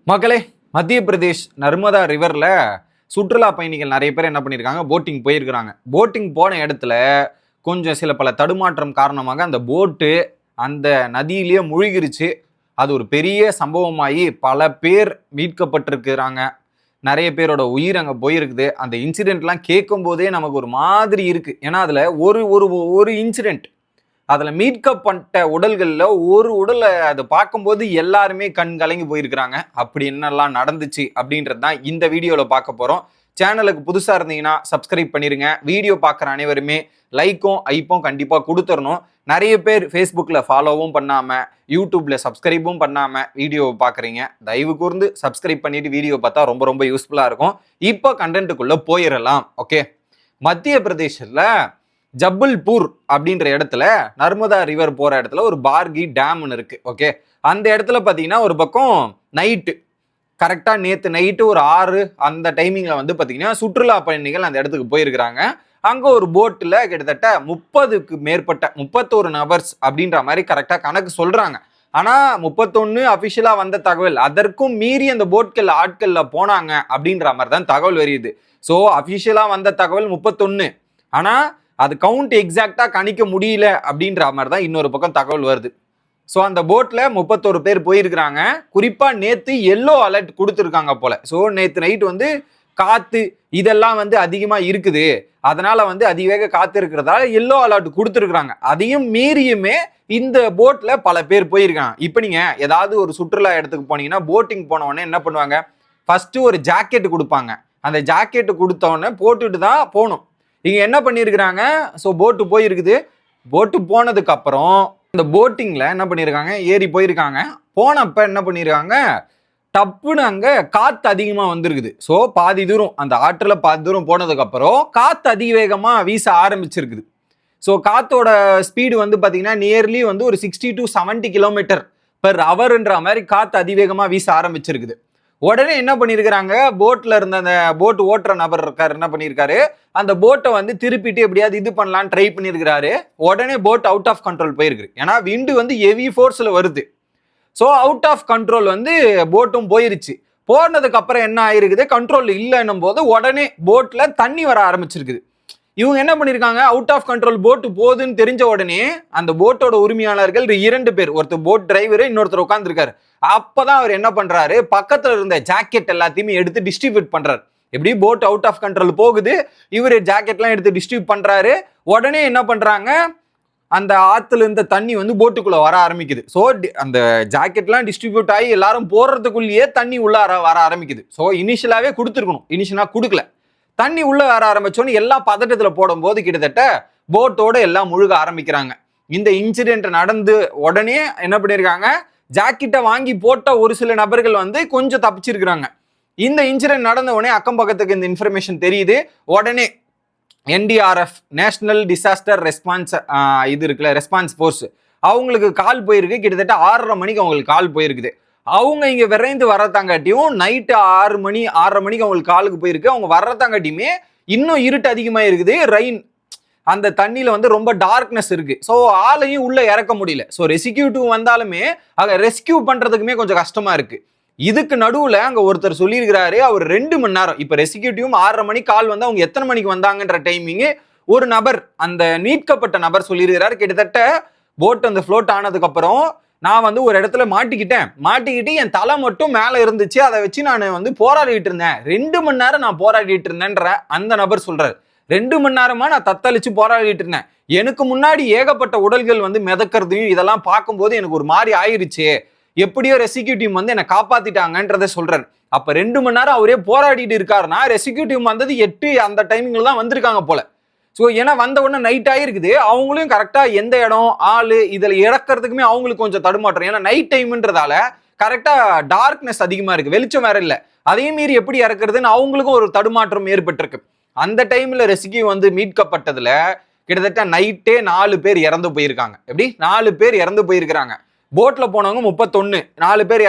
மக்களே, மத்திய பிரதேஷ் நர்மதா ரிவர்ல சுற்றுலா பயணிகள் நிறைய பேர் என்ன பண்ணியிருக்காங்க, போட்டிங் போயிருக்கிறாங்க. போட்டிங் போன இடத்துல கொஞ்சம் பல தடுமாற்றம் காரணமாக அந்த போட்டு அந்த நதியிலேயே முழுகிருச்சு. அது ஒரு பெரிய சம்பவமாகி பல பேர் மீட்கப்பட்டிருக்கிறாங்க. நிறைய பேரோட உயிர் அங்கே போயிருக்குது. அந்த இன்சிடென்ட்லாம் கேட்கும் போதே நமக்கு ஒரு மாதிரி இருக்கு. ஏன்னா அதுல ஒரு ஒரு ஒரு இன்சிடென்ட், அதில் மீட்கப்பட்ட உடல்களில் ஒரு உடலை அதை பார்க்கும்போது எல்லாருமே கண் கலங்கி போயிருக்கிறாங்க. அப்படி என்னெல்லாம் நடந்துச்சு அப்படின்றது தான் இந்த வீடியோவில் பார்க்க போகிறோம். சேனலுக்கு புதுசாக இருந்தீங்கன்னா சப்ஸ்கிரைப் பண்ணிடுங்க. வீடியோ பார்க்குற அனைவருமே லைக்கும் ஐப்பும் கண்டிப்பாக கொடுத்துடணும். நிறைய பேர் ஃபேஸ்புக்கில் ஃபாலோவும் பண்ணாமல் யூடியூப்பில் சப்ஸ்கிரைபும் பண்ணாமல் வீடியோவை பார்க்குறீங்க. தயவு கூர்ந்து சப்ஸ்கிரைப் பண்ணிவிட்டு வீடியோ பார்த்தா ரொம்ப ரொம்ப யூஸ்ஃபுல்லாக இருக்கும். இப்போ கண்டென்ட்டுக்குள்ளே போயிடலாம். ஓகே, மத்திய பிரதேசத்தில் ஜபல்பூர் அப்படின்ற இடத்துல நர்மதா ரிவர் போற இடத்துல ஒரு பார்கி டேம்னு இருக்கு. ஓகே, அந்த இடத்துல பார்த்தீங்கன்னா ஒரு பக்கம் நைட்டு கரெக்டாக நேற்று நைட்டு ஒரு 6 அந்த டைமிங்கில் வந்து பார்த்தீங்கன்னா சுற்றுலா பயணிகள் அந்த இடத்துக்கு போயிருக்கிறாங்க. அங்கே ஒரு போட்டில் கிட்டத்தட்ட 30க்கு மேற்பட்ட 31 நபர்ஸ் அப்படின்ற மாதிரி கரெக்டாக கணக்கு சொல்கிறாங்க. ஆனால் 31 அஃபிஷியலாக வந்த தகவல், அதற்கும் மீறி அந்த போட்கள் ஆட்களில் போனாங்க அப்படின்ற மாதிரி தான் தகவல் வருது. ஸோ அஃபிஷியலாக வந்த தகவல் 31, ஆனால் அது கவுண்ட் எக்ஸாக்டா கணிக்க முடியல அப்படின்ற மாதிரி தான் இன்னொரு பக்கம் தகவல் வருது. ஸோ அந்த போட்ல 31 பேர் போயிருக்கிறாங்க. குறிப்பா நேத்து எல்லோ அலர்ட் கொடுத்துருக்காங்க போல. ஸோ நேத்து நைட் வந்து காத்து இதெல்லாம் வந்து அதிகமா இருக்குது, அதனால வந்து அதிவேக காத்து இருக்கிறதால எல்லோ அலர்ட் கொடுத்துருக்காங்க. அதையும் மீறியுமே இந்த போட்ல பல பேர் போயிருக்காங்க. இப்போ நீங்க ஏதாவது ஒரு சுற்றுலா இடத்துக்கு போனீங்கன்னா போட்டிங் போன உடனே என்ன பண்ணுவாங்க, ஃபர்ஸ்ட் ஒரு ஜாக்கெட் கொடுப்பாங்க. அந்த ஜாக்கெட் கொடுத்த உடனே போட்டுட்டு தான் போகணும். இங்க என்ன பண்ணியிருக்கிறாங்க, ஸோ போட்டு போயிருக்குது. போட்டு போனதுக்கு அப்புறம் இந்த போட்டிங்ல என்ன பண்ணியிருக்காங்க, ஏறி போயிருக்காங்க. போனப்ப என்ன பண்ணியிருக்காங்க, டப்புன்னு அங்க காத்து அதிகமா வந்திருக்குது. ஸோ பாதி தூரம் அந்த ஆற்றுல பாதி தூரம் போனதுக்கு அப்புறம் காத்து அதிவேகமா வீச ஆரம்பிச்சிருக்குது. ஸோ காத்தோட ஸ்பீடு வந்து பார்த்தீங்கன்னா நியர்லி வந்து ஒரு 60 to 70 km/h மாதிரி காத்து அதிவேகமா வீச ஆரம்பிச்சிருக்குது. உடனே என்ன பண்ணியிருக்கிறாங்க, போட்ல இருந்த அந்த போட் ஓட்டுற நபர் இருக்காரு, என்ன பண்ணியிருக்காரு, அந்த போட்டை வந்து திருப்பிட்டு எப்படியாவது இது பண்ணலான்னு ட்ரை பண்ணியிருக்கிறாரு. உடனே போட் அவுட் ஆஃப் கண்ட்ரோல் போயிருக்கு. ஏன்னா விண்டு வந்து ஹெவி ஃபோர்ஸ்ல வருது. ஸோ அவுட் ஆஃப் கண்ட்ரோல் வந்து போட்டும் போயிருச்சு. போனதுக்கு அப்புறம் என்ன ஆயிருக்குது, கண்ட்ரோல் இல்லைன்னும் போது உடனே போட்ல தண்ணி வர ஆரம்பிச்சிருக்குது. இவங்க என்ன பண்ணியிருக்காங்க, அவுட் ஆஃப் கண்ட்ரோல் போட்டு போகுதுன்னு தெரிஞ்ச உடனே அந்த போட்டோட உரிமையாளர்கள் 2 பேர், ஒருத்தர் போட் டிரைவர், இன்னொருத்தர் உட்காந்துருக்காரு. அப்பதான் அவர் என்ன பண்றாரு, பக்கத்துல இருந்த ஜாக்கெட் எல்லாத்தையுமே எடுத்து டிஸ்ட்ரிபியூட் பண்றாரு. எப்படி போட் அவுட் ஆஃப் கண்ட்ரோல் போகுது, இவர் ஜாக்கெட்லாம் எடுத்து டிஸ்ட்ரிபியூட் பண்றாரு. உடனே என்ன பண்றாங்க, அந்த ஆத்துல இருந்த தண்ணி வந்து போட்டுக்குள்ள வர ஆரம்பிக்குது. ஸோ அந்த ஜாக்கெட்லாம் டிஸ்ட்ரிபியூட் ஆகி எல்லாரும் போடுறதுக்குள்ளேயே தண்ணி உள்ள வர ஆரம்பிக்குது. ஸோ இனிஷியலாவே கொடுத்துருக்கணும், இனிஷியலா கொடுக்கல. தண்ணி உள்ள வர ஆரம்பிச்சோன்னு எல்லா பதட்டத்துல போடும் போது கிட்டத்தட்ட போட்டோட எல்லாம் முழுக ஆரம்பிக்கிறாங்க. இந்த இன்சிடென்ட் நடந்து உடனே என்ன பண்ணிருக்காங்க, ஜாக்கெட்டை வாங்கி போட்ட ஒரு சில நபர்கள் வந்து கொஞ்சம் தப்பிச்சிருக்கிறாங்க. இந்த இன்சிடென்ட் நடந்த உடனே அக்கம் பக்கத்துக்கு இந்த இன்ஃபர்மேஷன் தெரியுது. உடனே NDRF நேஷனல் டிசாஸ்டர் ரெஸ்பான்ஸ் இது இருக்குல்ல, ரெஸ்பான்ஸ் ஃபோர்ஸ், அவங்களுக்கு கால் போயிருக்கு. கிட்டத்தட்ட 6:30 மணிக்கு அவங்களுக்கு கால் போயிருக்குது. அவங்க இங்க விரைந்து வரத்தாங்காட்டியும் நைட்டு 6:30 மணிக்கு அவங்களுக்கு காலுக்கு போயிருக்கு. அவங்க வர்றதாங்காட்டியுமே இன்னும் இருட்டு அதிகமா இருக்குது. ரெயின், அந்த தண்ணியில வந்து ரொம்ப டார்க்னஸ் இருக்கு. ஸோ ஆளையும் உள்ள இறக்க முடியல. ஸோ ரெஸ்கியூ வந்தாலுமே அங்க ரெஸ்கியூ பண்றதுக்குமே கொஞ்சம் கஷ்டமா இருக்கு. இதுக்கு நடுவுல அங்க ஒருத்தர் சொல்லியிருக்கிறாரு, அவர் 2 மணி நேரம், இப்ப ரெஸ்கியூ 6:30 மணிக்கு கால் வந்து அவங்க எத்தனை மணிக்கு வந்தாங்கன்ற டைமிங் ஒரு நபர், அந்த மீட்கப்பட்ட நபர் சொல்லியிருக்கிறாரு, கிட்டத்தட்ட போட் அந்த ஃப்ளோட் ஆனதுக்கு அப்புறம் நான் வந்து ஒரு இடத்துல மாட்டிக்கிட்டு என் தலை மட்டும் மேல இருந்துச்சு, அதை வச்சு நான் வந்து போராடிட்டு இருந்தேன். 2 மணி நேரம் நான் போராடிட்டு இருந்தேன்ற அந்த நபர் சொல்றாரு. 2 மணி நேரமா நான் தத்தளிச்சு போராடிட்டு இருந்தேன். எனக்கு முன்னாடி ஏகப்பட்ட உடல்கள் வந்து மிதக்கிறதையும் இதெல்லாம் பார்க்கும்போது எனக்கு ஒரு மாதிரி ஆயிருச்சு. எப்படியோ ரெஸ்கியூ டீம் வந்து என்னை காப்பாத்திட்டாங்கன்றத சொல்றாரு. அப்ப 2 மணி நேரம் அவரே போராடிட்டு இருக்காருன்னா ரெஸ்கியூ டீம் வந்தது 8 அந்த டைமிங்ல தான் வந்திருக்காங்க போல. ஸோ ஏன்னா வந்த உடனே நைட் ஆயிருக்குது. அவங்களும் கரெக்டா எந்த இடம் ஆளு இதுல இறக்கிறதுக்குமே அவங்களுக்கு கொஞ்சம் தடுமாற்றம். ஏன்னா நைட் டைம்ன்றதால கரெக்டா டார்க்னஸ் அதிகமா இருக்கு, வெளிச்சம் வேற இல்லை. அதே மீறி எப்படி இறக்குறதுன்னு அவங்களுக்கும் ஒரு தடுமாற்றம் ஏற்பட்டிருக்கு. அந்த டைம்ல ரெஸ்கியூ வந்து மீட்கப்பட்டதுல கிட்டத்தட்ட நைட்டே 4 பேர் இறந்து போயிருக்காங்க. எப்படி 4 பேர் இறந்து போயிருக்கிறாங்க. போட்ல போனவங்க 31, 4 பேர்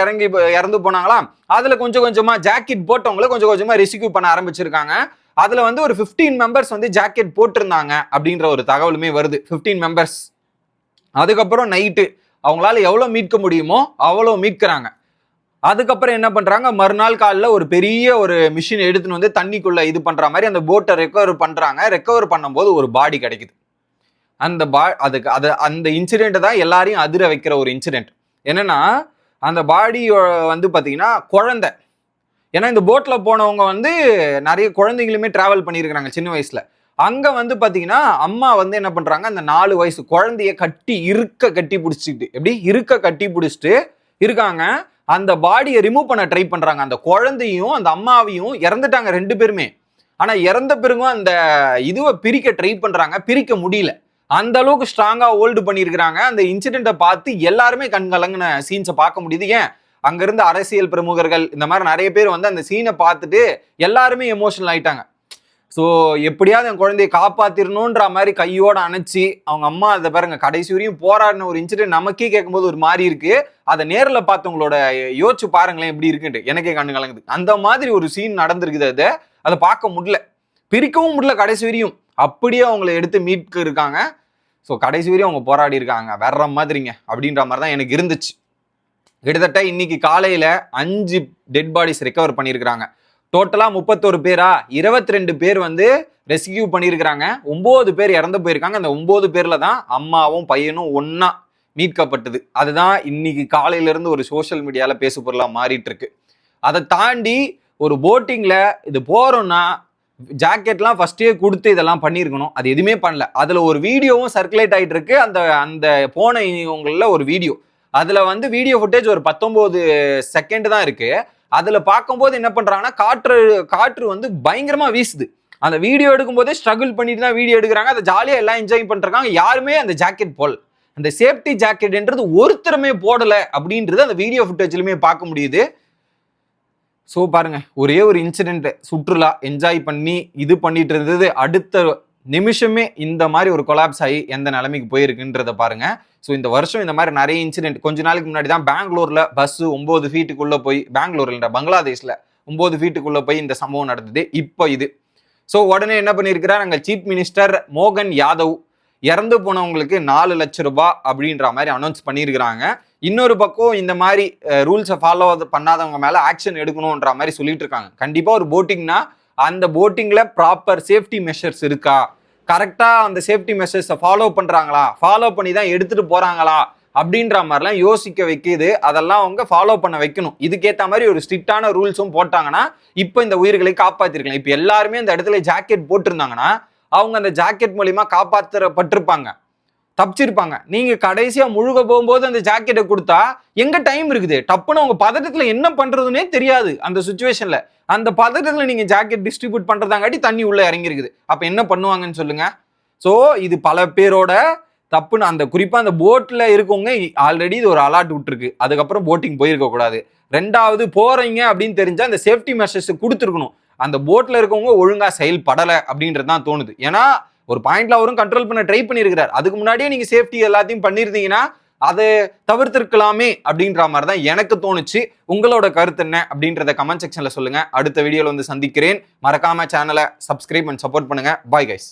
இறந்து போனாங்களாம். அதுல கொஞ்சம் கொஞ்சமா ஜாக்கெட் போட்டவங்கள கொஞ்சம் கொஞ்சமா ரெஸ்கியூ பண்ண ஆரம்பிச்சிருக்காங்க. அதுல வந்து ஒரு 15 மெம்பர்ஸ் வந்து ஜாக்கெட் போட்டிருந்தாங்க அப்படின்ற ஒரு தகவலுமே வருது. 15 மெம்பர்ஸ். அதுக்கப்புறம் நைட்டு அவங்களால எவ்வளவு மீட்க முடியுமோ அவ்வளவு மீட்கிறாங்க. அதுக்கப்புறம் என்ன பண்றாங்க, மறுநாள் காலைல ஒரு பெரிய ஒரு மிஷின் எடுத்துன்னு வந்து தண்ணிக்குள்ள இது பண்ற மாதிரி அந்த போட்டை ரெக்கவர் பண்றாங்க. ரெக்கவர் பண்ணும்போது ஒரு பாடி கிடைக்குது. அந்த அந்த இன்சிடென்ட் தான் எல்லாரையும் அதிர வைக்கிற ஒரு இன்சிடென்ட். என்னன்னா அந்த பாடி வந்து பாத்தீங்கன்னா குழந்தை. ஏன்னா இந்த போட்ல போனவங்க வந்து நிறைய குழந்தைகளுமே டிராவல் பண்ணியிருக்கிறாங்க சின்ன வயசுல. அங்க வந்து பாத்தீங்கன்னா அம்மா வந்து என்ன பண்றாங்க, அந்த 4 வயசு குழந்தைய கட்டி பிடிச்சிட்டு எப்படி இருக்க கட்டி பிடிச்சிட்டு இருக்காங்க. அந்த பாடியை ரிமூவ் பண்ண ட்ரை பண்றாங்க. அந்த குழந்தையும் அந்த அம்மாவையும் இறந்துட்டாங்க 2 பேருமே. ஆனா இறந்த பிறகும் அந்த இதுவை பிரிக்க ட்ரை பண்றாங்க, பிரிக்க முடியல. அந்த அளவுக்கு ஸ்ட்ராங்கா ஹோல்டு பண்ணியிருக்கிறாங்க. அந்த இன்சிடென்ட்டை பார்த்து எல்லாருமே கண் கலங்கின சீன்ஸை பார்க்க முடியுது. ஏன் அங்க இருந்த அரசியல் பிரமுகர்கள் இந்த மாதிரி நிறைய பேர் வந்து அந்த சீனை பார்த்துட்டு எல்லாருமே எமோஷனல் ஆயிட்டாங்க. ஸோ எப்படியாவது என் குழந்தைய காப்பாத்திரணுன்ற மாதிரி கையோட அணைச்சி அவங்க அம்மா அதை பாருங்க கடைசி வரையும் போராடின ஒரு இன்சிடென்ட் நமக்கே கேட்கும்போது ஒரு மாதிரி இருக்கு. அதை நேரில் பார்த்தவங்களோட யோசிச்சு பாருங்களேன் எப்படி இருக்குன்ட்டு எனக்கே கண்ணு கலங்குது. அந்த மாதிரி ஒரு சீன் நடந்திருக்குது. அதை பார்க்க முடியல, பிரிக்கவும் முடியல கடைசி வரையும். அப்படியே அவங்களை எடுத்து மீட்க இருக்காங்க. ஸோ கடைசி வரையும் அவங்க போராடி இருக்காங்க. வேற மாதிரிங்க அப்படின்ற மாதிரி தான் எனக்கு இருந்துச்சு. கிட்டத்தட்ட இன்னைக்கு காலையில 5 டெட் பாடிஸ் ரெக்கவர் பண்ணியிருக்கிறாங்க. டோட்டலா 31 பேரா, 22 பேர் வந்து ரெஸ்கியூ பண்ணியிருக்கிறாங்க. 9 பேர் இறந்து போயிருக்காங்க. அந்த 9 பேர்ல தான் அம்மாவும் பையனும் ஒன்னா மீட்கப்பட்டது. அதுதான் இன்னைக்கு காலையில இருந்து ஒரு சோசியல் மீடியால பேசு பொருளா மாறிட்டு இருக்கு. அதை தாண்டி ஒரு போட்டிங்ல இது போறோம்னா ஜாக்கெட்லாம் ஃபர்ஸ்டே கொடுத்து இதெல்லாம் பண்ணியிருக்கணும். அது எதுவுமே பண்ணல. அதுல ஒரு வீடியோவும் சர்க்குலேட் ஆயிட்டு இருக்கு. அந்த அந்த போன இவங்கள ஒரு வீடியோ, அதுல வந்து வீடியோ ஃபுட்டேஜ் ஒரு 19 செகண்ட் தான் இருக்கு. அதுல பார்க்கும்போது என்ன பண்றாங்கன்னா காற்று வந்து பயங்கரமா வீசுது. அந்த வீடியோ எடுக்கும் போதே ஸ்ட்ரகிள் பண்ணிட்டு தான் வீடியோ எடுக்கிறாங்க. அதை ஜாலியா எல்லாம் என்ஜாய் பண்றாங்க. யாருமே அந்த ஜாக்கெட் போடல. அந்த சேஃப்டி ஜாக்கெட்ன்றது ஒருத்தருமே போடல அப்படின்றது அந்த வீடியோ ஃபுட்டேஜ்லயுமே பார்க்க முடியுது. ஸோ பாருங்க, ஒரே ஒரு இன்சிடென்ட் சுற்றுலா என்ஜாய் பண்ணி இது பண்ணிட்டு இருந்தது, அடுத்த நிமிஷமே இந்த மாதிரி ஒரு கொலாப்ஸ் ஆகி எந்த நிலைமைக்கு போயிருக்குன்றத பாருங்க. ஸோ இந்த வருஷம் இந்த மாதிரி நிறைய இன்சிடென்ட். கொஞ்ச நாளைக்கு முன்னாடி தான் பெங்களூர்ல பஸ் 9 ஃபீட்டுக்குள்ள போய், பெங்களூர்ல பங்களாதேஷ்ல 9 ஃபீட்டுக்குள்ள போய் இந்த சம்பவம் நடந்தது. இப்போ இது. ஸோ உடனே என்ன பண்ணியிருக்கிறார் எங்கள் சீஃப் மினிஸ்டர் மோகன் யாதவ், இறந்து போனவங்களுக்கு 4 லட்சம் ரூபாய் அப்படின்ற மாதிரி அனௌன்ஸ் பண்ணியிருக்கிறாங்க. இன்னொரு பக்கம் இந்த மாதிரி ரூல்ஸை ஃபாலோ பண்ணாதவங்க மேல ஆக்ஷன் எடுக்கணும்ன்ற மாதிரி சொல்லிட்டு இருக்காங்க. கண்டிப்பா ஒரு போட்டிங்னா அந்த போட்டிங்ல ப்ராப்பர் சேஃப்டி மெஷர்ஸ் இருக்கா, கரெக்டா அந்த சேஃப்டி மெஷர்ஸை ஃபாலோ பண்றாங்களா, ஃபாலோ பண்ணி தான் எடுத்துட்டு போறாங்களா அப்படின்ற மாதிரிலாம் யோசிக்க வைக்கிது. அதெல்லாம் அவங்க ஃபாலோ பண்ண வைக்கணும். இதுக்கேற்ற மாதிரி ஒரு ஸ்ட்ரிக்டான ரூல்ஸும் போட்டாங்கன்னா இப்போ இந்த உயிர்களை காப்பாத்திருக்கலாம். இப்போ எல்லாருமே அந்த இடத்துல ஜாக்கெட் போட்டிருந்தாங்கன்னா அவங்க அந்த ஜாக்கெட் மூலியமா காப்பாற்றப்பட்டிருப்பாங்க, தப்பிச்சிருப்பாங்க. நீங்க கடைசியா முழுக போகும்போது அந்த ஜாக்கெட்டை கொடுத்தா எங்க டைம் இருக்குது? டப்புன்னு அவங்க பதட்டத்துல என்ன பண்றதுன்னே தெரியாது. அந்த சுச்சுவேஷன்ல அந்த பதட்டத்துல நீங்க ஜாக்கெட் டிஸ்ட்ரிபியூட் பண்றதாங்காட்டி தண்ணி உள்ள இறங்கிருக்குது. அப்ப என்ன பண்ணுவாங்கன்னு சொல்லுங்க. ஸோ இது பல பேரோட தப்புன்னு, அந்த குறிப்பா அந்த போட்ல இருக்கவங்க ஆல்ரெடி இது ஒரு அலர்ட் விட்டுருக்கு. அதுக்கப்புறம் போட்டிங் போயிருக்க கூடாது. 2வது போறீங்க அப்படின்னு தெரிஞ்சா அந்த சேஃப்டி மெஷர்ஸ் கொடுத்துருக்கணும். அந்த போட்ல இருக்கவங்க ஒழுங்கா செயல்படலை அப்படின்றது தான் தோணுது. ஏன்னா ஒரு பாயிண்ட்ல அவரும் கண்ட்ரோல் பண்ண ட்ரை பண்ணியிருக்கிறார். அதுக்கு முன்னாடியே நீங்க சேஃப்டி எல்லாத்தையும் பண்ணியிருந்தீங்கன்னா அதை தவிர்த்திருக்கலாமே அப்படின்ற மாதிரி தான் எனக்கு தோணுச்சு. உங்களோட கருத்து என்ன அப்படின்றத கமெண்ட் செக்ஷன்ல சொல்லுங்க. அடுத்த வீடியோல வந்து சந்திக்கிறேன். மறக்காம சேனலை சப்ஸ்கிரைப் அண்ட் சப்போர்ட் பண்ணுங்க. Bye guys.